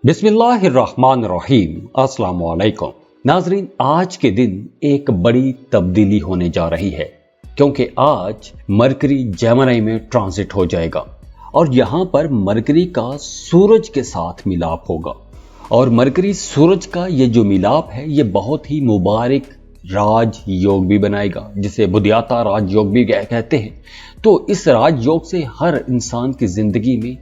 बिस्मिल्लाहिर्रहमानिर्रहीम। अस्सलाम वालेकुम नाजरीन, आज के दिन एक बड़ी तब्दीली होने जा रही है क्योंकि आज मरकरी जेमिनी में ट्रांजिट हो जाएगा और यहाँ पर मरकरी का सूरज के साथ मिलाप होगा। और मरकरी सूरज का ये जो मिलाप है ये बहुत ही मुबारक राज योग भी बनाएगा, जिसे बुद्धियाता राज योग भी कहते हैं। तो इस राज योग से हर इंसान की जिंदगी में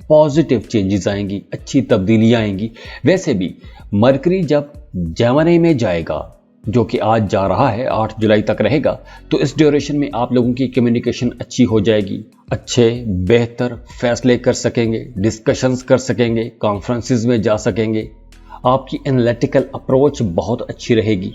पॉजिटिव चेंजेस आएंगी, अच्छी तब्दीलियां आएंगी। वैसे भी मरकरी जब जेमिनी में जाएगा, जो कि आज जा रहा है, 8 जुलाई तक रहेगा, तो इस ड्यूरेशन में आप लोगों की कम्युनिकेशन अच्छी हो जाएगी, अच्छे बेहतर फैसले कर सकेंगे, डिस्कशंस कर सकेंगे, कॉन्फ्रेंसेस में जा सकेंगे, आपकी एनालिटिकल अप्रोच बहुत अच्छी रहेगी।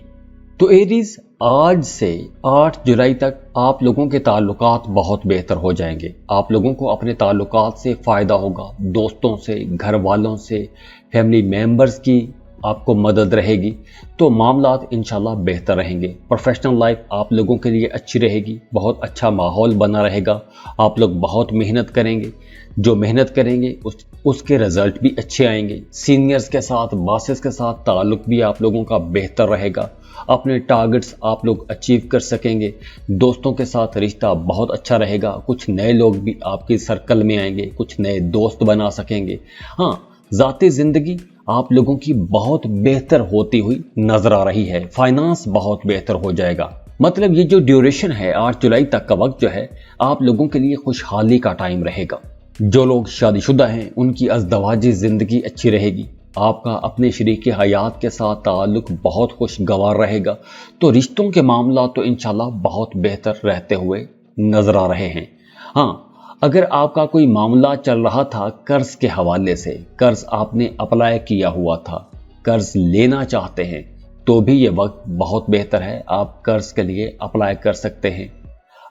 तो एरीज, आज से 8 जुलाई तक आप लोगों के ताल्लुकात बहुत बेहतर हो जाएंगे। आप लोगों को अपने ताल्लुकात से फ़ायदा होगा, दोस्तों से, घर वालों से, फैमिली मेंबर्स की आपको मदद रहेगी। तो मामलात इंशाल्लाह बेहतर रहेंगे। प्रोफेशनल लाइफ आप लोगों के लिए अच्छी रहेगी, बहुत अच्छा माहौल बना रहेगा। आप लोग बहुत मेहनत करेंगे, जो मेहनत करेंगे उसके रिजल्ट भी अच्छे आएंगे। सीनियर्स के साथ, बॉसेस के साथ ताल्लुक भी आप लोगों का बेहतर रहेगा। अपने टारगेट्स आप लोग अचीव कर सकेंगे। दोस्तों के साथ रिश्ता बहुत अच्छा रहेगा। कुछ नए लोग भी आपके सर्कल में आएंगे, कुछ नए दोस्त बना सकेंगे। हाँ, ज़ाती ज़िंदगी आप लोगों की बहुत बेहतर होती हुई नजर आ रही है। फाइनेंस बहुत बेहतर हो जाएगा। मतलब ये जो ड्यूरेशन है 8 जुलाई तक का वक्त जो है, आप लोगों के लिए खुशहाली का टाइम रहेगा। जो लोग शादीशुदा हैं उनकी अज़दवाजी ज़िंदगी अच्छी रहेगी। आपका अपने शरीक हयात के साथ ताल्लुक बहुत खुशगवार रहेगा। तो रिश्तों के मामला तो इंशाल्लाह बहुत बेहतर रहते हुए नजर आ रहे हैं। हाँ, अगर आपका कोई मामला चल रहा था कर्ज के हवाले से, कर्ज आपने अप्लाई किया हुआ था, कर्ज लेना चाहते हैं, तो भी ये वक्त बहुत बेहतर है। आप कर्ज के लिए अप्लाई कर सकते हैं।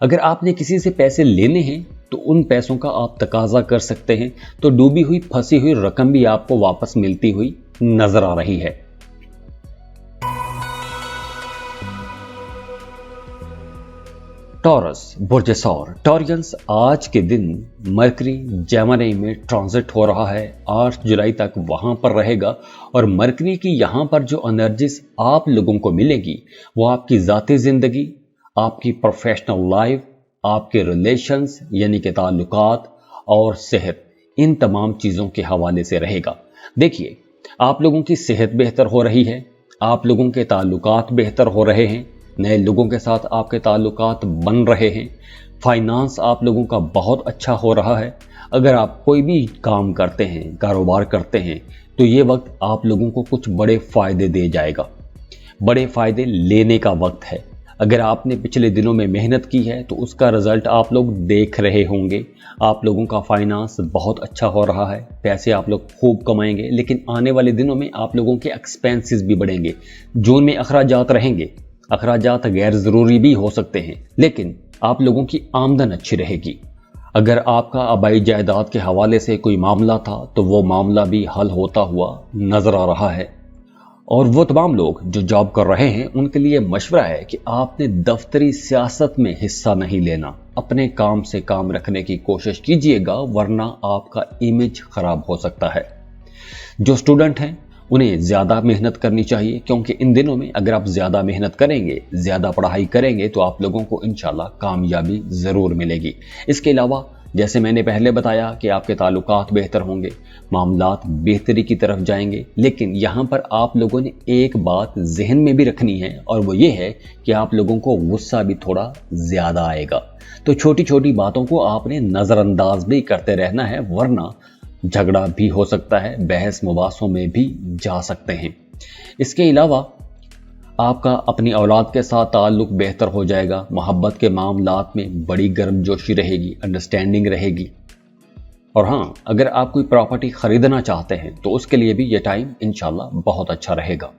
अगर आपने किसी से पैसे लेने हैं तो उन पैसों का आप तकाजा कर सकते हैं। तो डूबी हुई फंसी हुई रकम भी आपको वापस मिलती हुई नजर आ रही है। टॉरस, बुर्ज सौर, टॉरियंस, आज के दिन मरकरी जेमिनी में ट्रांजिट हो रहा है। 8 जुलाई तक वहां पर रहेगा और मरकरी की यहां पर जो एनर्जीज आप लोगों को मिलेगी वो आपकी ज़ाती ज़िंदगी, आपकी प्रोफेशनल लाइफ, आपके रिलेशंस यानी कि ताल्लुकात और सेहत, इन तमाम चीज़ों के हवाले से रहेगा। देखिए, आप लोगों की सेहत बेहतर हो रही है, आप लोगों के ताल्लुकात बेहतर हो रहे हैं, नए लोगों के साथ आपके ताल्लुकात बन रहे हैं, फाइनेंस आप लोगों का बहुत अच्छा हो रहा है। अगर आप कोई भी काम करते हैं, कारोबार करते हैं, तो ये वक्त आप लोगों को कुछ बड़े फ़ायदे दे जाएगा। बड़े फ़ायदे लेने का वक्त है। अगर आपने पिछले दिनों में मेहनत की है तो उसका रिजल्ट आप लोग देख रहे होंगे। आप लोगों का फाइनेंस बहुत अच्छा हो रहा है, पैसे आप लोग खूब कमाएंगे। लेकिन आने वाले दिनों में आप लोगों के एक्सपेंसेस भी बढ़ेंगे। जून में अखराजात रहेंगे, अखराजात गैर ज़रूरी भी हो सकते हैं, लेकिन आप लोगों की आमदन अच्छी रहेगी। अगर आपका आबाई जायदाद के हवाले से कोई मामला था तो वो मामला भी हल होता हुआ नजर आ रहा है। और वो तमाम लोग जो जॉब कर रहे हैं उनके लिए मशवरा है कि आपने दफ्तरी सियासत में हिस्सा नहीं लेना। अपने काम से काम रखने की कोशिश कीजिएगा, वरना आपका इमेज खराब हो सकता है। जो स्टूडेंट हैं उन्हें ज़्यादा मेहनत करनी चाहिए, क्योंकि इन दिनों में अगर आप ज़्यादा मेहनत करेंगे, ज़्यादा पढ़ाई करेंगे, तो आप लोगों को इंशाल्लाह कामयाबी ज़रूर मिलेगी। इसके अलावा जैसे मैंने पहले बताया कि आपके ताल्लुकात बेहतर होंगे, मामलात बेहतरी की तरफ जाएंगे। लेकिन यहाँ पर आप लोगों ने एक बात जहन में भी रखनी है, और वो ये है कि आप लोगों को गुस्सा भी थोड़ा ज़्यादा आएगा। तो छोटी छोटी बातों को आपने नज़रअंदाज भी करते रहना है, वरना झगड़ा भी हो सकता है, बहस मुबासों में भी जा सकते हैं। इसके अलावा आपका अपनी औलाद के साथ ताल्लुक बेहतर हो जाएगा। मोहब्बत के मामलात में बड़ी गर्मजोशी रहेगी, अंडरस्टैंडिंग रहेगी। और हाँ, अगर आप कोई प्रॉपर्टी खरीदना चाहते हैं तो उसके लिए भी ये टाइम इंशाल्लाह बहुत अच्छा रहेगा।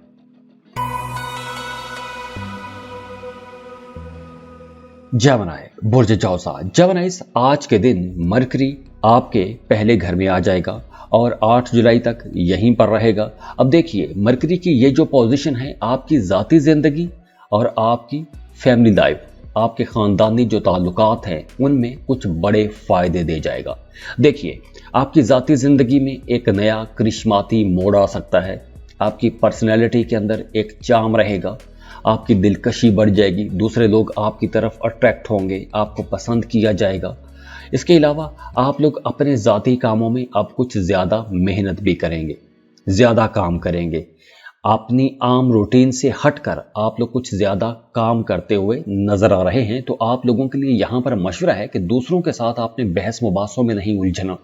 जेमिनी, बुर्ज जौसा, जेमिनीज, आज के दिन मरकरी आपके पहले घर में आ जाएगा और 8 जुलाई तक यहीं पर रहेगा। अब देखिए, मरकरी की ये जो पोजीशन है आपकी ज़ाती ज़िंदगी और आपकी फैमिली लाइफ, आपके खानदानी जो ताल्लुकात हैं उनमें कुछ बड़े फायदे दे जाएगा। देखिए, आपकी ज़ाती ज़िंदगी में एक नया करिश्माती मोड़ आ सकता है। आपकी पर्सनैलिटी के अंदर एक चार्म रहेगा, आपकी दिलकशी बढ़ जाएगी, दूसरे लोग आपकी तरफ अट्रैक्ट होंगे, आपको पसंद किया जाएगा। इसके अलावा आप लोग अपने ज़ाती कामों में अब कुछ ज़्यादा मेहनत भी करेंगे, ज़्यादा काम करेंगे। अपनी आम रूटीन से हटकर आप लोग कुछ ज़्यादा काम करते हुए नज़र आ रहे हैं। तो आप लोगों के लिए यहाँ पर मशवरा है कि दूसरों के साथ आपने बहस मुबासों में नहीं उलझना,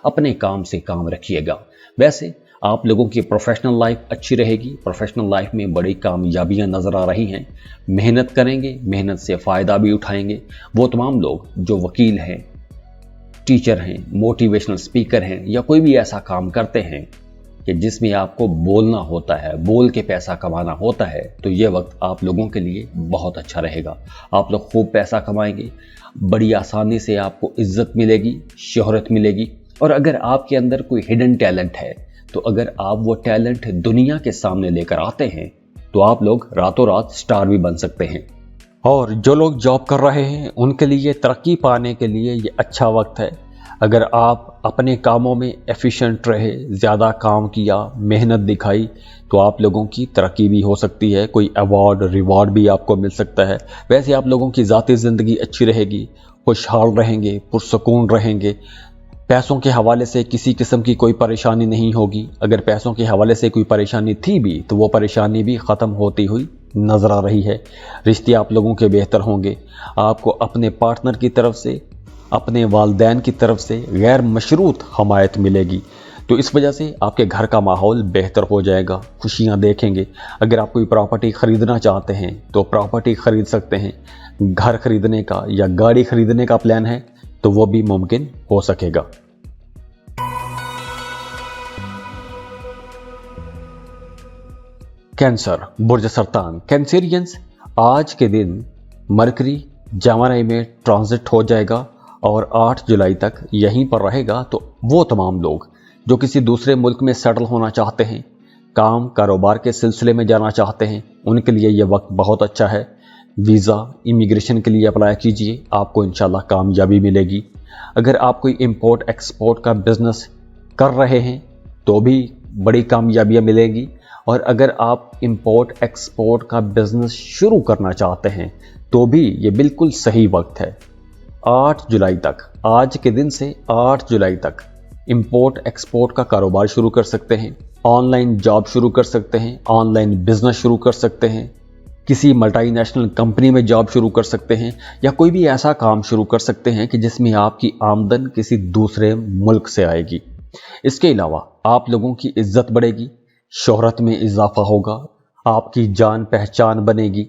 अपने काम से काम रखिएगा। वैसे आप लोगों की प्रोफेशनल लाइफ अच्छी रहेगी, प्रोफेशनल लाइफ में बड़ी कामयाबियां नज़र आ रही हैं। मेहनत करेंगे, मेहनत से फ़ायदा भी उठाएंगे। वो तमाम लोग जो वकील हैं, टीचर हैं, मोटिवेशनल स्पीकर हैं या कोई भी ऐसा काम करते हैं कि जिसमें आपको बोलना होता है, बोल के पैसा कमाना होता है, तो ये वक्त आप लोगों के लिए बहुत अच्छा रहेगा। आप लोग खूब पैसा कमाएंगे, बड़ी आसानी से आपको इज्जत मिलेगी, शोहरत मिलेगी। और अगर आपके अंदर कोई हिडन टैलेंट है तो अगर आप वो टैलेंट दुनिया के सामने लेकर आते हैं तो आप लोग रातों रात स्टार भी बन सकते हैं। और जो लोग जॉब कर रहे हैं उनके लिए तरक्की पाने के लिए ये अच्छा वक्त है। अगर आप अपने कामों में एफिशिएंट रहे, ज़्यादा काम किया, मेहनत दिखाई, तो आप लोगों की तरक्की भी हो सकती है, कोई अवार्ड रिवॉर्ड भी आपको मिल सकता है। वैसे आप लोगों की ज़ाती ज़िंदगी अच्छी रहेगी, खुशहाल रहेंगे, पुरसुकून रहेंगे। पैसों के हवाले से किसी किस्म की कोई परेशानी नहीं होगी। अगर पैसों के हवाले से कोई परेशानी थी भी तो वो परेशानी भी ख़त्म होती हुई नज़र आ रही है। रिश्ते आप लोगों के बेहतर होंगे। आपको अपने पार्टनर की तरफ से, अपने वालिदैन की तरफ से गैर मशरूत हमायत मिलेगी। तो इस वजह से आपके घर का माहौल बेहतर हो जाएगा, खुशियाँ देखेंगे। अगर आप कोई प्रॉपर्टी ख़रीदना चाहते हैं तो प्रॉपर्टी ख़रीद सकते हैं। घर खरीदने का या गाड़ी खरीदने का प्लान है तो वो भी मुमकिन हो सकेगा। कैंसर, बुर्ज सरतान, कैंसेरियंस, आज के दिन मरकरी जमराई में ट्रांजिट हो जाएगा और 8 जुलाई तक यहीं पर रहेगा। तो वो तमाम लोग जो किसी दूसरे मुल्क में सेटल होना चाहते हैं, काम कारोबार के सिलसिले में जाना चाहते हैं, उनके लिए ये वक्त बहुत अच्छा है। वीज़ा, इमिग्रेशन के लिए अप्लाई कीजिए, आपको इंशाल्लाह कामयाबी मिलेगी। अगर आप कोई इंपोर्ट एक्सपोर्ट का बिज़नेस कर रहे हैं तो भी बड़ी कामयाबियाँ मिलेंगी। और अगर आप इंपोर्ट एक्सपोर्ट का बिज़नेस शुरू करना चाहते हैं तो भी ये बिल्कुल सही वक्त है। 8 जुलाई तक, आज के दिन से 8 जुलाई तक इंपोर्ट एक्सपोर्ट का कारोबार शुरू कर सकते हैं, ऑनलाइन जॉब शुरू कर सकते हैं, ऑनलाइन बिजनेस शुरू कर सकते हैं, किसी मल्टीनेशनल कंपनी में जॉब शुरू कर सकते हैं या कोई भी ऐसा काम शुरू कर सकते हैं कि जिसमें आपकी आमदन किसी दूसरे मुल्क से आएगी। इसके अलावा आप लोगों की इज्जत बढ़ेगी, शोहरत में इजाफा होगा, आपकी जान पहचान बनेगी।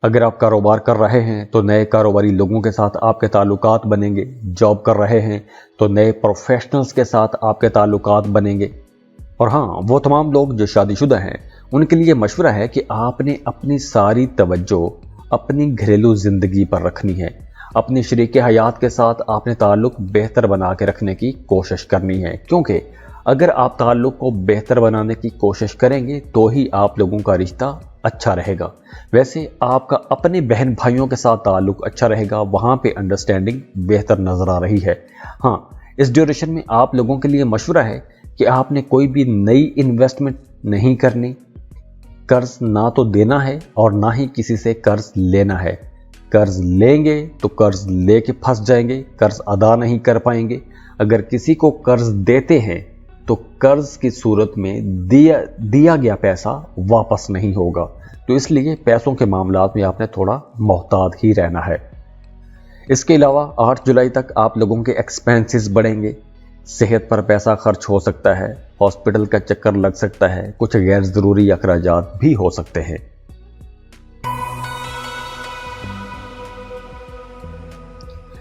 अगर आप कारोबार कर रहे हैं तो नए कारोबारी लोगों के साथ आपके ताल्लुकात बनेंगे। जॉब कर रहे हैं तो नए प्रोफेशनल्स के साथ आपके ताल्लुकात बनेंगे। और हाँ, वो तमाम लोग जो शादीशुदा हैं उनके लिए मशवरा है कि आपने अपनी सारी तवज्जो अपनी घरेलू ज़िंदगी पर रखनी है। अपने शरीके हयात के साथ आपने ताल्लुक बेहतर बना के रखने की कोशिश करनी है, क्योंकि अगर आप ताल्लुक को बेहतर बनाने की कोशिश करेंगे तो ही आप लोगों का रिश्ता अच्छा रहेगा। वैसे आपका अपने बहन भाइयों के साथ ताल्लुक अच्छा रहेगा, वहाँ पे अंडरस्टैंडिंग बेहतर नज़र आ रही है। हाँ, इस ड्यूरेशन में आप लोगों के लिए मशवरा है कि आपने कोई भी नई इन्वेस्टमेंट नहीं करनी, कर्ज ना तो देना है और ना ही किसी से कर्ज लेना है। कर्ज लेंगे तो कर्ज लेके फंस जाएंगे, कर्ज अदा नहीं कर पाएंगे। अगर किसी को कर्ज देते हैं तो कर्ज की सूरत में दिया गया पैसा वापस नहीं होगा। तो इसलिए पैसों के मामलात में आपने थोड़ा मोहतात ही रहना है। इसके अलावा 8 जुलाई तक आप लोगों के एक्सपेंसेस बढ़ेंगे, सेहत पर पैसा खर्च हो सकता है, हॉस्पिटल का चक्कर लग सकता है, कुछ गैर ज़रूरी अखराजात भी हो सकते हैं।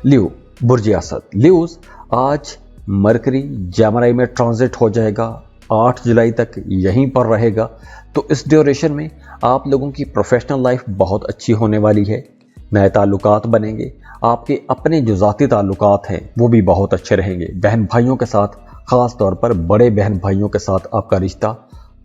लियो, बुर्ज असद, लियोस, आज मरकरी जमराई में ट्रांजिट हो जाएगा, 8 जुलाई तक यहीं पर रहेगा। तो इस ड्यूरेशन में आप लोगों की प्रोफेशनल लाइफ बहुत अच्छी होने वाली है, नए ताल्लुकात बनेंगे, आपके अपने जो ज़ाती ताल्लुकात हैं वो भी बहुत अच्छे रहेंगे। बहन भाइयों के साथ, ख़ास तौर पर बड़े बहन भाइयों के साथ आपका रिश्ता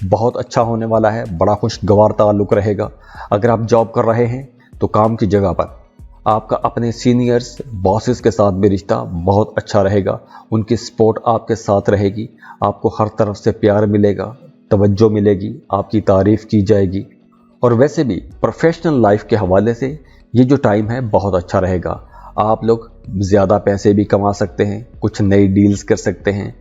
बहुत अच्छा होने वाला है, बड़ा खुशगवार ताल्लुक रहेगा। अगर आप जॉब कर रहे हैं तो काम की जगह पर आपका अपने सीनियर्स बॉसेस के साथ भी रिश्ता बहुत अच्छा रहेगा, उनकी सपोर्ट आपके साथ रहेगी, आपको हर तरफ से प्यार मिलेगा, तवज्जो मिलेगी, आपकी तारीफ की जाएगी। और वैसे भी प्रोफेशनल लाइफ के हवाले से ये जो टाइम है बहुत अच्छा रहेगा। आप लोग ज़्यादा पैसे भी कमा सकते हैं, कुछ नई डील्स कर सकते हैं,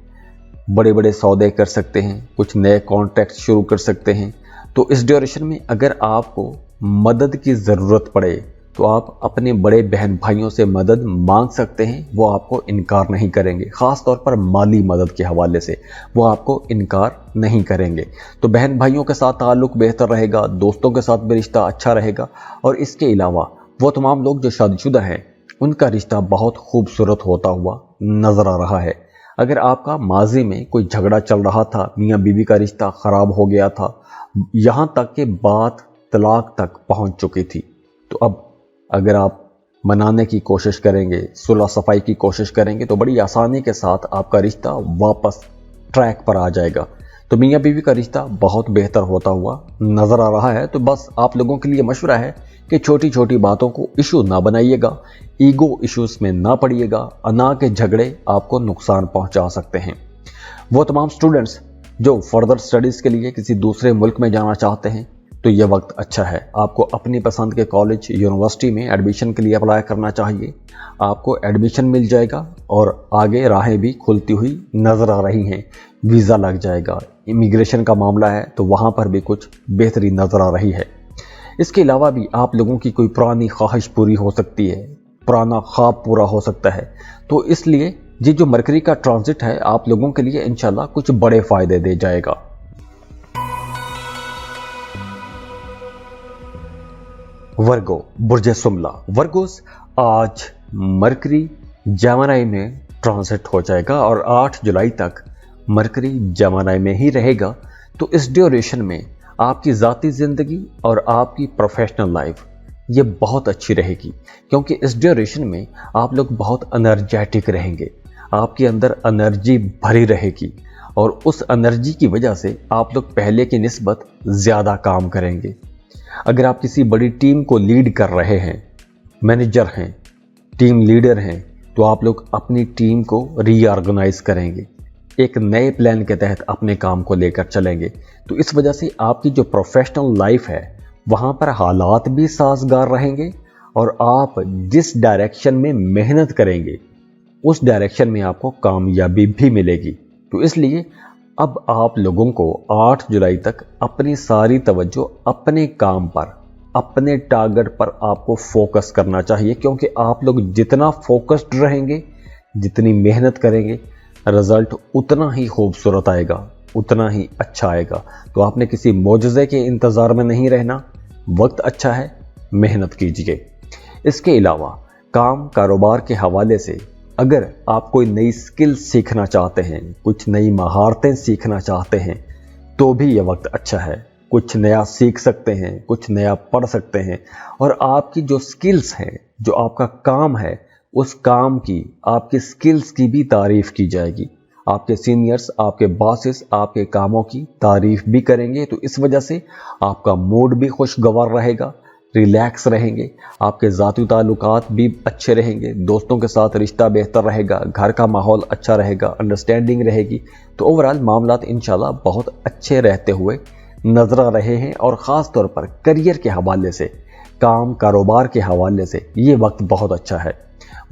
बड़े बड़े सौदे कर सकते हैं, कुछ नए कॉन्ट्रैक्ट शुरू कर सकते हैं। तो इस ड्यूरेशन में अगर आपको मदद की ज़रूरत पड़े तो आप अपने बड़े बहन भाइयों से मदद मांग सकते हैं, वो आपको इनकार नहीं करेंगे। ख़ास तौर पर माली मदद के हवाले से वो आपको इनकार नहीं करेंगे। तो बहन भाइयों के साथ ताल्लुक़ बेहतर रहेगा, दोस्तों के साथ भी रिश्ता अच्छा रहेगा। और इसके अलावा वो तमाम लोग जो शादीशुदा हैं उनका रिश्ता बहुत खूबसूरत होता हुआ नज़र आ रहा है। अगर आपका माजी में कोई झगड़ा चल रहा था, मियाँ बीवी का रिश्ता ख़राब हो गया था, यहाँ तक कि बात तलाक तक पहुँच चुकी थी, तो अब अगर आप मनाने की कोशिश करेंगे, सुलह सफाई की कोशिश करेंगे, तो बड़ी आसानी के साथ आपका रिश्ता वापस ट्रैक पर आ जाएगा। तो मियाँ बीवी का रिश्ता बहुत बेहतर होता हुआ नज़र आ रहा है। तो बस आप लोगों के लिए मशवरा है कि छोटी छोटी बातों को इशू ना बनाइएगा, ईगो इश्यूज में ना पड़िएगा, अना के झगड़े आपको नुकसान पहुंचा सकते हैं। वो तमाम स्टूडेंट्स जो फर्दर स्टडीज़ के लिए किसी दूसरे मुल्क में जाना चाहते हैं तो ये वक्त अच्छा है। आपको अपनी पसंद के कॉलेज यूनिवर्सिटी में एडमिशन के लिए अप्लाई करना चाहिए, आपको एडमिशन मिल जाएगा और आगे राहें भी खुलती हुई नज़र आ रही हैं। वीज़ा लग जाएगा, इमिग्रेशन का मामला है तो वहाँ पर भी कुछ बेहतरी नज़र आ रही है। इसके अलावा भी आप लोगों की कोई पुरानी ख्वाहिश पूरी हो सकती है, पुराना ख्वाब पूरा हो सकता है। तो इसलिए ये जो मरकरी का ट्रांजिट है आप लोगों के लिए इंशाल्लाह कुछ बड़े फ़ायदे दे जाएगा। वर्गो बुर्ज सुमला, वर्गोस आज मरकरी जेमिनी में ट्रांजिट हो जाएगा और 8 जुलाई तक मरकरी जेमिनी में ही रहेगा। तो इस ड्यूरेशन में आपकी ज़ाती ज़िंदगी और आपकी प्रोफेशनल लाइफ ये बहुत अच्छी रहेगी, क्योंकि इस ड्यूरेशन में आप लोग बहुत एनर्जेटिक रहेंगे, आपके अंदर एनर्जी भरी रहेगी और उस एनर्जी की वजह से आप लोग पहले की निस्बत ज़्यादा काम करेंगे। अगर आप किसी बड़ी टीम को लीड कर रहे हैं, मैनेजर हैं, टीम लीडर हैं, तो आप लोग अपनी टीम को रीऑर्गेनाइज करेंगे, एक नए प्लान के तहत अपने काम को लेकर चलेंगे। तो इस वजह से आपकी जो प्रोफेशनल लाइफ है वहाँ पर हालात भी साजगार रहेंगे और आप जिस डायरेक्शन में मेहनत करेंगे उस डायरेक्शन में आपको कामयाबी भी मिलेगी। तो इसलिए अब आप लोगों को 8 जुलाई तक अपनी सारी तवज्जो अपने काम पर, अपने टारगेट पर आपको फोकस करना चाहिए, क्योंकि आप लोग जितना फोकस्ड रहेंगे, जितनी मेहनत करेंगे, रिजल्ट उतना ही खूबसूरत आएगा, उतना ही अच्छा आएगा। तो आपने किसी मोजज़े के इंतज़ार में नहीं रहना, वक्त अच्छा है, मेहनत कीजिए। इसके अलावा काम कारोबार के हवाले से अगर आप कोई नई स्किल सीखना चाहते हैं, कुछ नई महारतें सीखना चाहते हैं, तो भी ये वक्त अच्छा है। कुछ नया सीख सकते हैं, कुछ नया पढ़ सकते हैं और आपकी जो स्किल्स हैं, जो आपका काम है, उस काम की, आपकी स्किल्स की भी तारीफ़ की जाएगी। आपके सीनियर्स, आपके बॉसेस आपके कामों की तारीफ़ भी करेंगे। तो इस वजह से आपका मूड भी खुशगवार रहेगा, रिलैक्स रहेंगे, आपके ज़ाती ताल्लुकात भी अच्छे रहेंगे, दोस्तों के साथ रिश्ता बेहतर रहेगा, घर का माहौल अच्छा रहेगा, अंडरस्टैंडिंग रहेगी। तो ओवरऑल मामलात इंशाल्लाह बहुत अच्छे रहते हुए नज़र आ रहे हैं। और ख़ास तौर पर करियर के हवाले से, काम कारोबार के हवाले से ये वक्त बहुत अच्छा है।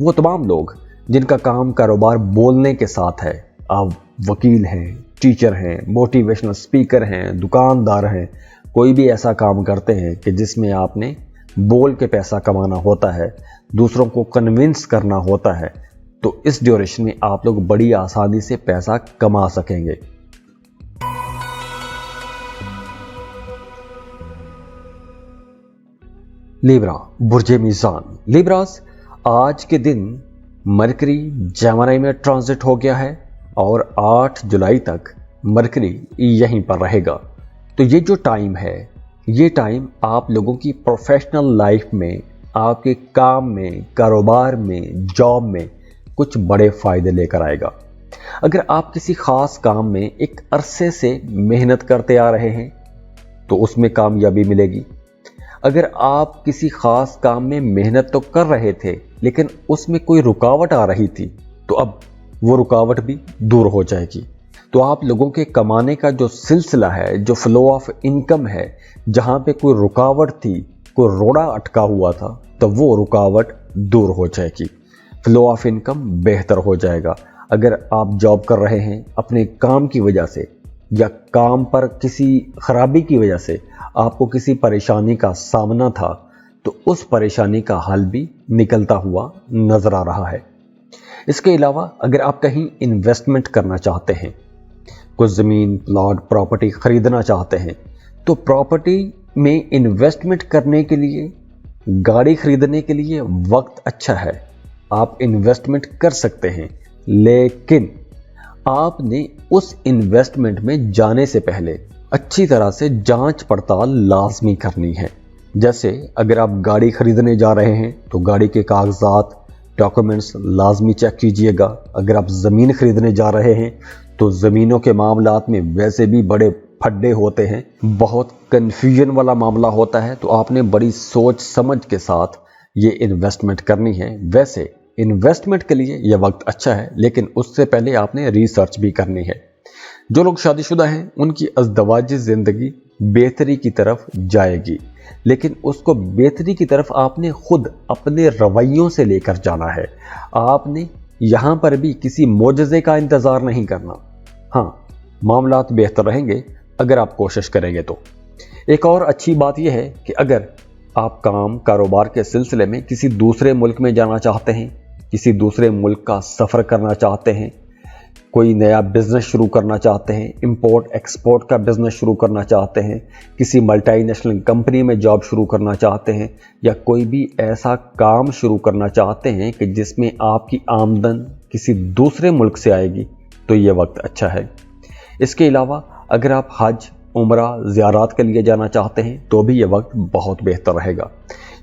वो तमाम लोग जिनका काम कारोबार बोलने के साथ है, आप वकील हैं, टीचर हैं, मोटिवेशनल स्पीकर हैं, दुकानदार हैं, कोई भी ऐसा काम करते हैं कि जिसमें आपने बोल के पैसा कमाना होता है, दूसरों को कन्विंस करना होता है, तो इस ड्यूरेशन में आप लोग बड़ी आसानी से पैसा कमा सकेंगे। लिब्रा बुर्ज मीज़ान, लिब्रास आज के दिन मरकरी जेमिनी में ट्रांजिट हो गया है और 8 जुलाई तक मरकरी यहीं पर रहेगा। तो ये जो टाइम है, ये टाइम आप लोगों की प्रोफेशनल लाइफ में, आपके काम में, कारोबार में, जॉब में कुछ बड़े फ़ायदे लेकर आएगा। अगर आप किसी ख़ास काम में एक अरसे से मेहनत करते आ रहे हैं तो उसमें कामयाबी मिलेगी। अगर आप किसी खास काम में मेहनत तो कर रहे थे लेकिन उसमें कोई रुकावट आ रही थी तो अब वो रुकावट भी दूर हो जाएगी। तो आप लोगों के कमाने का जो सिलसिला है, जो फ्लो ऑफ इनकम है, जहां पे कोई रुकावट थी, कोई रोड़ा अटका हुआ था, तो वो रुकावट दूर हो जाएगी। फ्लो ऑफ इनकम बेहतर हो जाएगा। अगर आप जॉब कर रहे हैं अपने काम की वजह से या काम पर किसी खराबी की वजह से आपको किसी परेशानी का सामना था तो उस परेशानी का हल भी निकलता हुआ नजर आ रहा है। इसके अलावा अगर आप कहीं इन्वेस्टमेंट करना चाहते हैं, कुछ ज़मीन, प्लॉट, प्रॉपर्टी खरीदना चाहते हैं, तो प्रॉपर्टी में इन्वेस्टमेंट करने के लिए, गाड़ी खरीदने के लिए वक्त अच्छा है। आप इन्वेस्टमेंट कर सकते हैं, लेकिन आपने उस इन्वेस्टमेंट में जाने से पहले अच्छी तरह से जांच पड़ताल लाजमी करनी है। जैसे अगर आप गाड़ी खरीदने जा रहे हैं तो गाड़ी के कागजात, डॉक्यूमेंट्स लाजमी चेक कीजिएगा। अगर आप ज़मीन खरीदने जा रहे हैं तो ज़मीनों के मामलात में वैसे भी बड़े फड्डे होते हैं, बहुत कन्फ्यूजन वाला मामला होता है, तो आपने बड़ी सोच समझ के साथ ये इन्वेस्टमेंट करनी है। वैसे इन्वेस्टमेंट के लिए यह वक्त अच्छा है, लेकिन उससे पहले आपने रिसर्च भी करनी है। जो लोग शादीशुदा हैं उनकी अज़दवाजी ज़िंदगी बेहतरी की तरफ जाएगी, लेकिन उसको बेहतरी की तरफ आपने खुद अपने रवैयों से लेकर जाना है। आपने यहाँ पर भी किसी मोजज़े का इंतज़ार नहीं करना। हाँ, मामलात बेहतर रहेंगे अगर आप कोशिश करेंगे तो। एक और अच्छी बात यह है कि अगर आप काम कारोबार के सिलसिले में किसी दूसरे मुल्क में जाना चाहते हैं, किसी दूसरे मुल्क का सफ़र करना चाहते हैं, कोई नया बिजनेस शुरू करना चाहते हैं, इंपोर्ट एक्सपोर्ट का बिजनेस शुरू करना चाहते हैं, किसी मल्टीनेशनल कंपनी में जॉब शुरू करना चाहते हैं, या कोई भी ऐसा काम शुरू करना चाहते हैं कि जिसमें आपकी आमदन किसी दूसरे मुल्क से आएगी, तो ये वक्त अच्छा है। इसके अलावा अगर आप हज, उम्रा, ज़ियारत के लिए जाना चाहते हैं तो भी ये वक्त बहुत बेहतर रहेगा।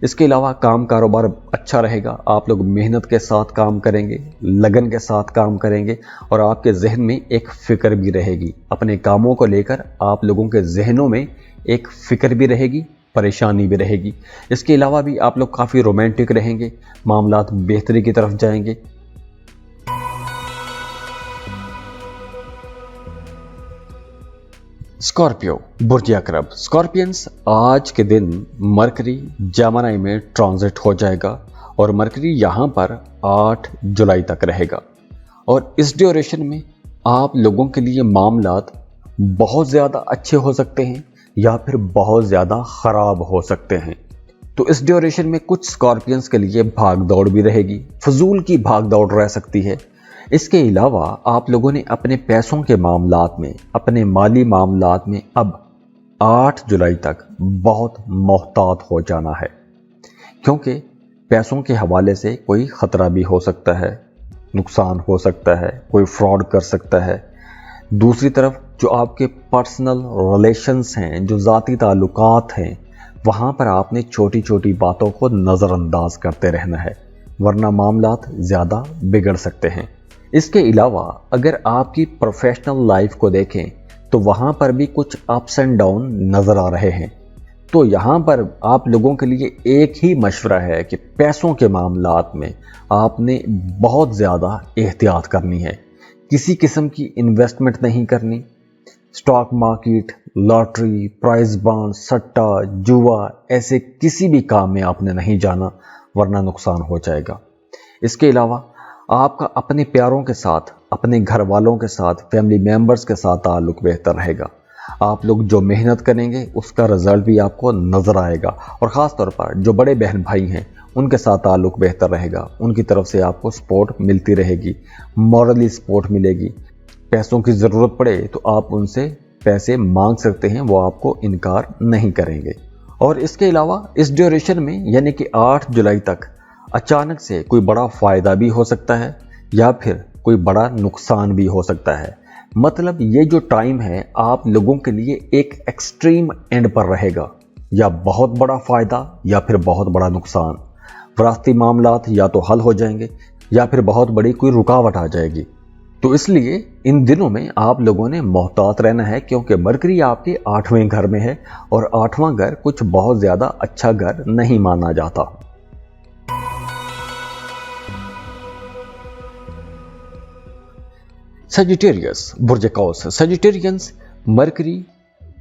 इसके अलावा काम कारोबार अच्छा रहेगा, आप लोग मेहनत के साथ काम करेंगे, लगन के साथ काम करेंगे, और आपके जहन में एक फ़िक्र भी रहेगी। अपने कामों को लेकर आप लोगों के जहनों में एक फ़िक्र भी रहेगी, परेशानी भी रहेगी। इसके अलावा भी आप लोग काफ़ी रोमांटिक रहेंगे, मामलात बेहतरी की तरफ जाएंगे। स्कॉर्पियो, बुर्ज अकरब। स्कॉर्पियंस, आज के दिन मरकरी जेमिनी में ट्रांजिट हो जाएगा और मरकरी यहाँ पर 8 जुलाई तक रहेगा। और इस ड्यूरेशन में आप लोगों के लिए मामलात बहुत ज़्यादा अच्छे हो सकते हैं या फिर बहुत ज़्यादा ख़राब हो सकते हैं। तो इस ड्यूरेशन में कुछ स्कॉर्पियंस के लिए भाग दौड़ भी रहेगी, फजूल की भाग दौड़ रह सकती है। इसके अलावा आप लोगों ने अपने पैसों के मामलात में, अपने माली मामलात में अब 8 जुलाई तक बहुत मोहतात हो जाना है, क्योंकि पैसों के हवाले से कोई ख़तरा भी हो सकता है, नुकसान हो सकता है, कोई फ्रॉड कर सकता है। दूसरी तरफ जो आपके पर्सनल रिलेशंस हैं, जो ज़ाती ताल्लुकात हैं, वहाँ पर आपने छोटी छोटी बातों को नज़रअंदाज करते रहना है, वरना मामलात ज़्यादा बिगड़ सकते हैं। इसके अलावा अगर आपकी प्रोफेशनल लाइफ को देखें तो वहाँ पर भी कुछ अप्स एंड डाउन नज़र आ रहे हैं। तो यहाँ पर आप लोगों के लिए एक ही मशवरा है कि पैसों के मामलात में आपने बहुत ज़्यादा एहतियात करनी है। किसी किस्म की इन्वेस्टमेंट नहीं करनी, stock market, lottery, prize bond, सट्टा, जुआ, ऐसे किसी भी काम में आपने नहीं जाना, वरना नुकसान हो जाएगा। इसके अलावा आपका अपने प्यारों के साथ, अपने घर वालों के साथ, फैमिली मेंबर्स के साथ ताल्लुक बेहतर रहेगा। आप लोग जो मेहनत करेंगे उसका रिजल्ट भी आपको नज़र आएगा, और ख़ास तौर पर जो बड़े बहन भाई हैं उनके साथ ताल्लुक बेहतर रहेगा। उनकी तरफ से आपको सपोर्ट मिलती रहेगी, मॉरली सपोर्ट मिलेगी। पैसों की ज़रूरत पड़े तो आप उनसे पैसे मांग सकते हैं, वो आपको इनकार नहीं करेंगे। और इसके अलावा इस ड्यूरेशन में यानी कि 8 जुलाई तक अचानक से कोई बड़ा फ़ायदा भी हो सकता है या फिर कोई बड़ा नुकसान भी हो सकता है। मतलब ये जो टाइम है आप लोगों के लिए एक एक्सट्रीम एंड पर रहेगा, या बहुत बड़ा फ़ायदा या फिर बहुत बड़ा नुकसान। विरासती मामलात या तो हल हो जाएंगे या फिर बहुत बड़ी कोई रुकावट आ जाएगी। तो इसलिए इन दिनों में आप लोगों ने मोहतात रहना है, क्योंकि मरकरी आपके 8वें घर में है और 8वां घर कुछ बहुत ज्यादा अच्छा घर नहीं माना जाता। सजिटेरियस, बुर्ज कौस। सजिटेरियंस, मरकरी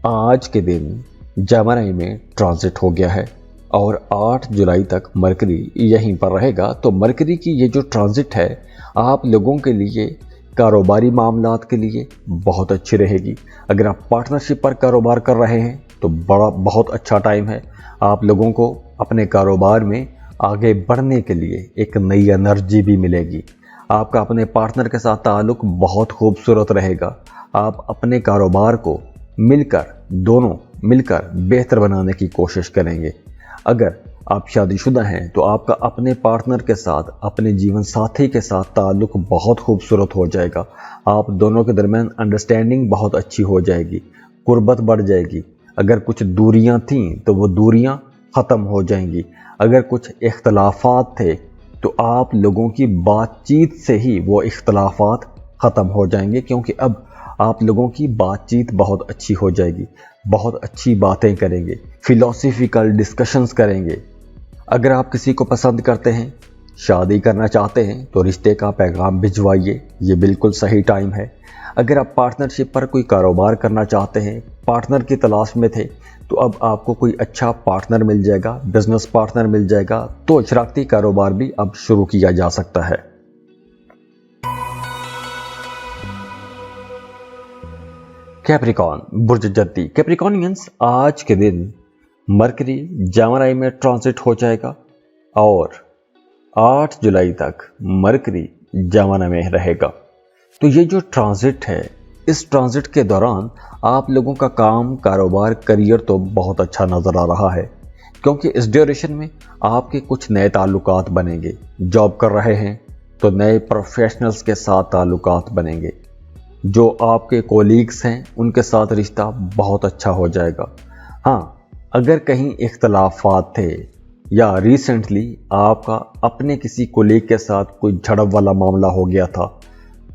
आज के दिन जेमिनी में ट्रांजिट हो गया है और 8 जुलाई तक मरकरी यहीं पर रहेगा। तो मरकरी की ये जो ट्रांजिट है आप लोगों के लिए कारोबारी मामलात के लिए बहुत अच्छी रहेगी। अगर आप पार्टनरशिप पर कारोबार कर रहे हैं तो बहुत अच्छा टाइम है। आप लोगों को अपने कारोबार में आगे बढ़ने के लिए एक नई एनर्जी भी मिलेगी। आपका अपने पार्टनर के साथ ताल्लुक बहुत खूबसूरत रहेगा। आप अपने कारोबार को दोनों मिलकर बेहतर बनाने की कोशिश करेंगे। अगर आप शादीशुदा हैं तो आपका अपने पार्टनर के साथ, अपने जीवन साथी के साथ ताल्लुक बहुत खूबसूरत हो जाएगा। आप दोनों के दरमियान अंडरस्टैंडिंग बहुत अच्छी हो जाएगी, कुर्बत बढ़ जाएगी। अगर कुछ दूरियां थीं तो वो दूरियां ख़त्म हो जाएंगी। अगर कुछ इख्तलाफात थे तो आप लोगों की बातचीत से ही वो इख्तलाफात ख़त्म हो जाएंगे, क्योंकि अब आप लोगों की बातचीत बहुत अच्छी हो जाएगी। बहुत अच्छी बातें करेंगे, फिलोसफिकल डिस्कशंस करेंगे। अगर आप किसी को पसंद करते हैं, शादी करना चाहते हैं तो रिश्ते का पैगाम भिजवाइए, ये बिल्कुल सही टाइम है। अगर आप पार्टनरशिप पर कोई कारोबार करना चाहते हैं, पार्टनर की तलाश में थे, तो अब आपको कोई अच्छा पार्टनर मिल जाएगा, बिजनेस पार्टनर मिल जाएगा, तो शराकती कारोबार भी अब शुरू किया जा सकता है। कैप्रिकॉन, बुर्ज जद्दी। कैप्रिकॉनियंस, आज के दिन मरकरी जेमिनी में ट्रांजिट हो जाएगा और 8 जुलाई तक मरकरी जेमिनी में रहेगा। तो ये जो ट्रांजिट है, इस ट्रांजिट के दौरान आप लोगों का काम, कारोबार, करियर तो बहुत अच्छा नज़र आ रहा है, क्योंकि इस ड्यूरेशन में आपके कुछ नए ताल्लुकात बनेंगे। जॉब कर रहे हैं तो नए प्रोफेशनल्स के साथ ताल्लुकात बनेंगे। जो आपके कोलीग्स हैं उनके साथ रिश्ता बहुत अच्छा हो जाएगा। हाँ, अगर कहीं इख्तलाफात थे या रिसेंटली आपका अपने किसी कोलीग के साथ कोई झड़प वाला मामला हो गया था,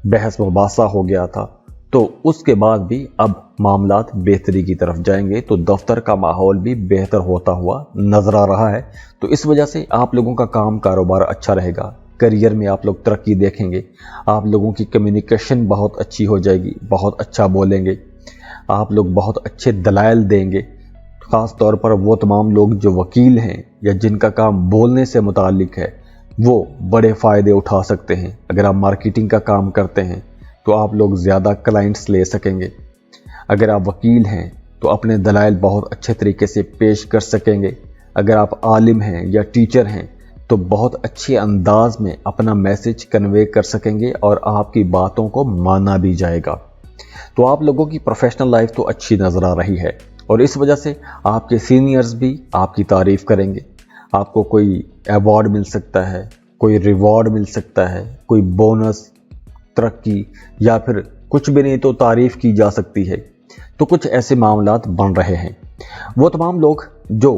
बहस मुबासा हो गया था, तो उसके बाद भी अब मामलात बेहतरी की तरफ जाएंगे। तो दफ्तर का माहौल भी बेहतर होता हुआ नजर आ रहा है। तो इस वजह से आप लोगों का काम, कारोबार अच्छा रहेगा। करियर में आप लोग तरक्की देखेंगे। आप लोगों की कम्युनिकेशन बहुत अच्छी हो जाएगी, बहुत अच्छा बोलेंगे, आप लोग बहुत अच्छे दलाइल देंगे। ख़ास तौर पर वो तमाम लोग जो वकील हैं या जिनका काम बोलने से मुताल्लिक है, वो बड़े फ़ायदे उठा सकते हैं। अगर आप मार्केटिंग का काम करते हैं तो आप लोग ज़्यादा क्लाइंट्स ले सकेंगे। अगर आप वकील हैं तो अपने दलाइल बहुत अच्छे तरीके से पेश कर सकेंगे। अगर आप आलिम हैं या टीचर हैं तो बहुत अच्छे अंदाज में अपना मैसेज कन्वे कर सकेंगे और आपकी बातों को माना भी जाएगा। तो आप लोगों की प्रोफेशनल लाइफ तो अच्छी नज़र आ रही है और इस वजह से आपके सीनियर्स भी आपकी तारीफ़ करेंगे। आपको कोई अवार्ड मिल सकता है, कोई रिवॉर्ड मिल सकता है, कोई बोनस, तरक्की, या फिर कुछ भी नहीं तो तारीफ़ की जा सकती है। तो कुछ ऐसे मामलात बन रहे हैं। वो तमाम लोग जो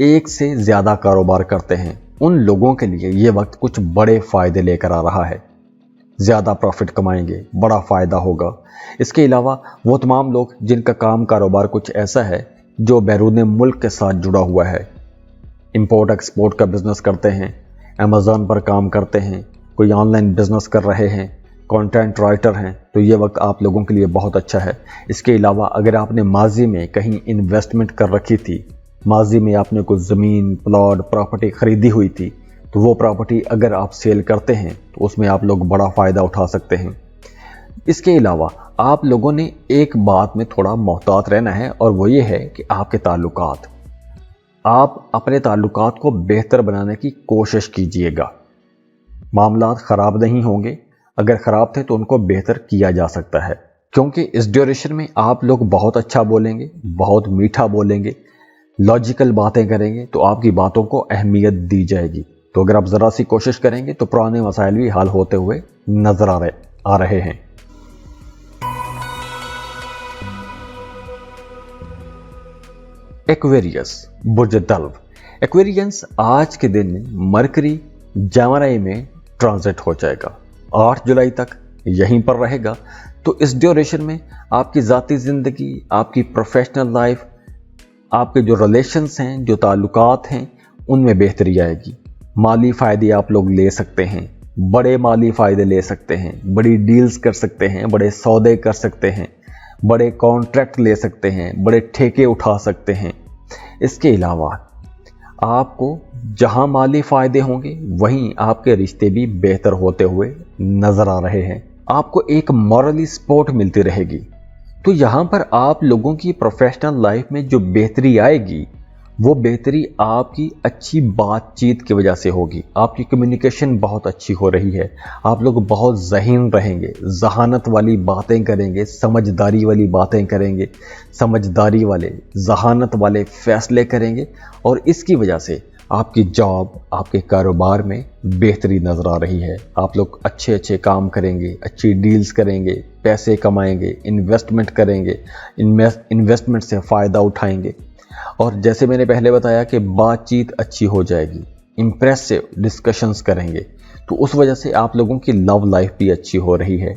एक से ज़्यादा कारोबार करते हैं, उन लोगों के लिए ये वक्त कुछ बड़े फ़ायदे लेकर आ रहा है। ज़्यादा प्रॉफिट कमाएंगे, बड़ा फ़ायदा होगा। इसके अलावा वो तमाम लोग जिनका काम, कारोबार कुछ ऐसा है जो बैरून मुल्क के साथ जुड़ा हुआ है, इंपोर्ट एक्सपोर्ट का बिज़नेस करते हैं, अमेज़ॉन पर काम करते हैं, कोई ऑनलाइन बिज़नेस कर रहे हैं, कंटेंट राइटर हैं, तो ये वक्त आप लोगों के लिए बहुत अच्छा है। इसके अलावा अगर आपने माजी में कहीं इन्वेस्टमेंट कर रखी थी, माजी में आपने कुछ ज़मीन, प्लॉट, प्रॉपर्टी ख़रीदी हुई थी, तो वो प्रॉपर्टी अगर आप सेल करते हैं तो उसमें आप लोग बड़ा फ़ायदा उठा सकते हैं। इसके अलावा आप लोगों ने एक बात में थोड़ा मोहतात रहना है और वो ये है कि आपके ताल्लुकात, आप अपने ताल्लुकात को बेहतर बनाने की कोशिश कीजिएगा। मामलात ख़राब नहीं होंगे, अगर ख़राब थे तो उनको बेहतर किया जा सकता है, क्योंकि इस ड्यूरेशन में आप लोग बहुत अच्छा बोलेंगे, बहुत मीठा बोलेंगे, लॉजिकल बातें करेंगे, तो आपकी बातों को अहमियत दी जाएगी। तो अगर आप ज़रा सी कोशिश करेंगे तो पुराने मसाइल भी हल होते हुए नज़र आ रहे हैं। एक्वेरियस, बुर्ज दल्व। एक्वेरियंस, आज के दिन मरकरी जेमिनी में ट्रांजिट हो जाएगा। 8 जुलाई तक यहीं पर रहेगा। तो इस ड्यूरेशन में आपकी ज़ाती ज़िंदगी, आपकी प्रोफेशनल लाइफ, आपके जो रिलेशंस हैं, जो ताल्लुकात हैं, उनमें बेहतरी आएगी। माली फ़ायदे आप लोग ले सकते हैं, बड़े माली फ़ायदे ले सकते हैं, बड़ी डील्स कर सकते हैं, बड़े सौदे कर सकते हैं, बड़े कॉन्ट्रैक्ट ले सकते हैं, बड़े ठेके उठा सकते हैं। इसके अलावा आपको जहां माली फ़ायदे होंगे वहीं आपके रिश्ते भी बेहतर होते हुए नज़र आ रहे हैं। आपको एक मॉरली सपोर्ट मिलती रहेगी। तो यहाँ पर आप लोगों की प्रोफेशनल लाइफ में जो बेहतरी आएगी वो बेहतरी आपकी अच्छी बातचीत की वजह से होगी। आपकी कम्युनिकेशन बहुत अच्छी हो रही है, आप लोग बहुत ज़हीन रहेंगे, ज़हानत वाली बातें करेंगे, समझदारी वाली बातें करेंगे, समझदारी वाले ज़हानत वाले फ़ैसले करेंगे और इसकी वजह से आपकी जॉब, आपके कारोबार में बेहतरी नज़र आ रही है। आप लोग अच्छे अच्छे काम करेंगे, अच्छी डील्स करेंगे, पैसे कमाएंगे, इन्वेस्टमेंट करेंगे, इन्वेस्टमेंट से फ़ायदा उठाएंगे। और जैसे मैंने पहले बताया कि बातचीत अच्छी हो जाएगी, इम्प्रेसिव डिस्कशंस करेंगे, तो उस वजह से आप लोगों की लव लाइफ भी अच्छी हो रही है।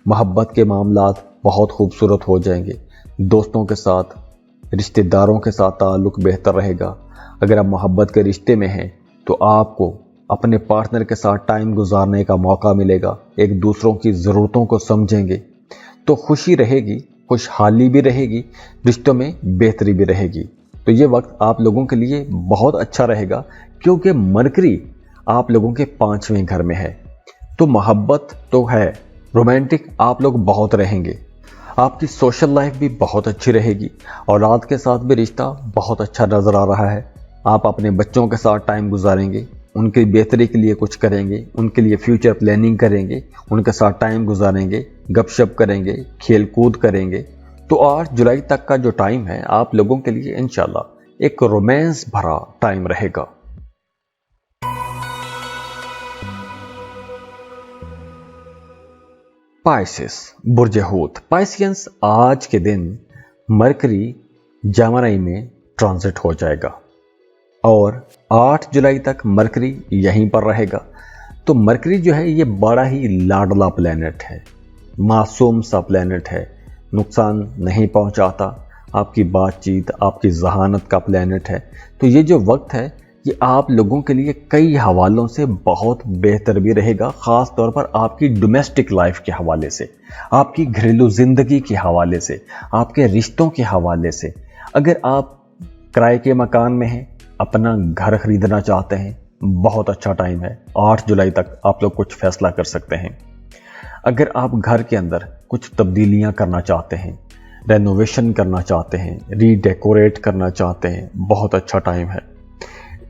मोहब्बत के मामलात बहुत खूबसूरत हो जाएंगे। दोस्तों के साथ, रिश्तेदारों के साथ ताल्लुक़ बेहतर रहेगा। अगर आप मोहब्बत के रिश्ते में हैं तो आपको अपने पार्टनर के साथ टाइम गुजारने का मौका मिलेगा, एक दूसरों की ज़रूरतों को समझेंगे, तो खुशी रहेगी, खुशहाली भी रहेगी, रिश्तों में बेहतरी भी रहेगी। तो ये वक्त आप लोगों के लिए बहुत अच्छा रहेगा क्योंकि मरकरी आप लोगों के 5वें घर में है। तो मोहब्बत तो है, रोमांटिक आप लोग बहुत रहेंगे, आपकी सोशल लाइफ भी बहुत अच्छी रहेगी, औलाद के साथ भी रिश्ता बहुत अच्छा नज़र आ रहा है। आप अपने बच्चों के साथ टाइम गुजारेंगे, उनकी बेहतरी के लिए कुछ करेंगे, उनके लिए फ्यूचर प्लानिंग करेंगे, उनके साथ टाइम गुजारेंगे, गपशप करेंगे, खेल कूद करेंगे। तो 8 जुलाई तक का जो टाइम है आप लोगों के लिए इंशाल्लाह एक रोमांस भरा टाइम रहेगा। पाइसेस, बुर्ज हूत। पाइसियंस, आज के दिन मरकरी जेमिनी में ट्रांजिट हो जाएगा और 8 जुलाई तक मरकरी यहीं पर रहेगा। तो मरकरी जो है ये बड़ा ही लाडला प्लैनेट है, मासूम सा प्लैनेट है, नुकसान नहीं पहुंचाता, आपकी बातचीत, आपकी जहानत का प्लैनेट है। तो ये जो वक्त है ये आप लोगों के लिए कई हवालों से बहुत बेहतर भी रहेगा, ख़ास तौर पर आपकी डोमेस्टिक लाइफ के हवाले से, आपकी घरेलू ज़िंदगी के हवाले से, आपके रिश्तों के हवाले से। अगर आप किराए के मकान में हैं, अपना घर खरीदना चाहते हैं, बहुत अच्छा टाइम है। 8 जुलाई तक आप लोग कुछ फैसला कर सकते हैं। अगर आप घर के अंदर कुछ तब्दीलियां करना चाहते हैं, रेनोवेशन करना चाहते हैं, रीडेकोरेट करना चाहते हैं, बहुत अच्छा टाइम है।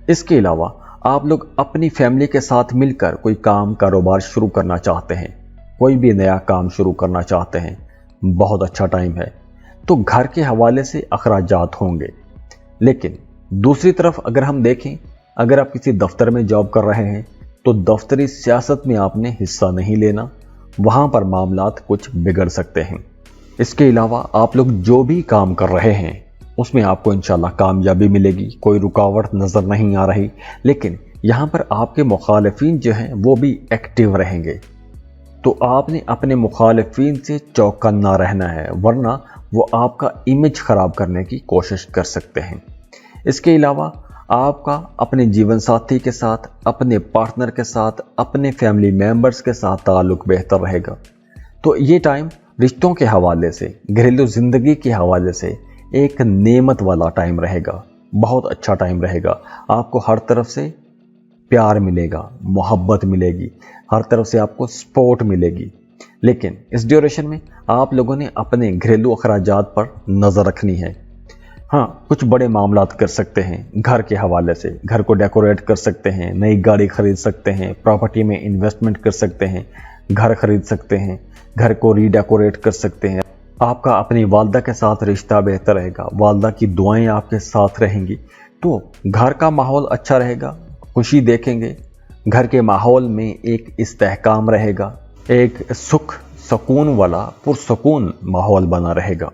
इसके अलावा आप लोग अपनी फैमिली के साथ मिलकर कोई काम कारोबार शुरू करना चाहते हैं, कोई भी नया काम शुरू करना चाहते हैं, बहुत अच्छा टाइम है। तो घर के हवाले से अखराजात होंगे। लेकिन दूसरी तरफ अगर हम देखें, अगर आप किसी दफ्तर में जॉब कर रहे हैं तो दफ्तरी सियासत में आपने हिस्सा नहीं लेना, वहाँ पर मामलात कुछ बिगड़ सकते हैं। इसके अलावा आप लोग जो भी काम कर रहे हैं उसमें आपको इंशाल्लाह कामयाबी मिलेगी, कोई रुकावट नज़र नहीं आ रही। लेकिन यहाँ पर आपके मुखालिफिन जो हैं वो भी एक्टिव रहेंगे, तो आपने अपने मुखालिफिन से चौकन्ना रहना है, वरना वो आपका इमेज ख़राब करने की कोशिश कर सकते हैं। इसके अलावा आपका अपने जीवन साथी के साथ, अपने पार्टनर के साथ, अपने फैमिली मेंबर्स के साथ ताल्लुक़ बेहतर रहेगा। तो ये टाइम रिश्तों के हवाले से, घरेलू ज़िंदगी के हवाले से एक नेमत वाला टाइम रहेगा, बहुत अच्छा टाइम रहेगा। आपको हर तरफ से प्यार मिलेगा, मोहब्बत मिलेगी, हर तरफ से आपको सपोर्ट मिलेगी। लेकिन इस ड्यूरेशन में आप लोगों ने अपने घरेलू अखराजात पर नज़र रखनी है। हाँ, कुछ बड़े मामलात कर सकते हैं घर के हवाले से, घर को डेकोरेट कर सकते हैं, नई गाड़ी खरीद सकते हैं, प्रॉपर्टी में इन्वेस्टमेंट कर सकते हैं, घर खरीद सकते हैं, घर को रीडेकोरेट कर सकते हैं। आपका अपनी वालदा के साथ रिश्ता बेहतर रहेगा, वालदा की दुआएं आपके साथ रहेंगी, तो घर का माहौल अच्छा रहेगा, खुशी देखेंगे। घर के माहौल में एक इस्तेहकाम रहेगा, एक सुख सुकून वाला पुरसुकून माहौल बना रहेगा।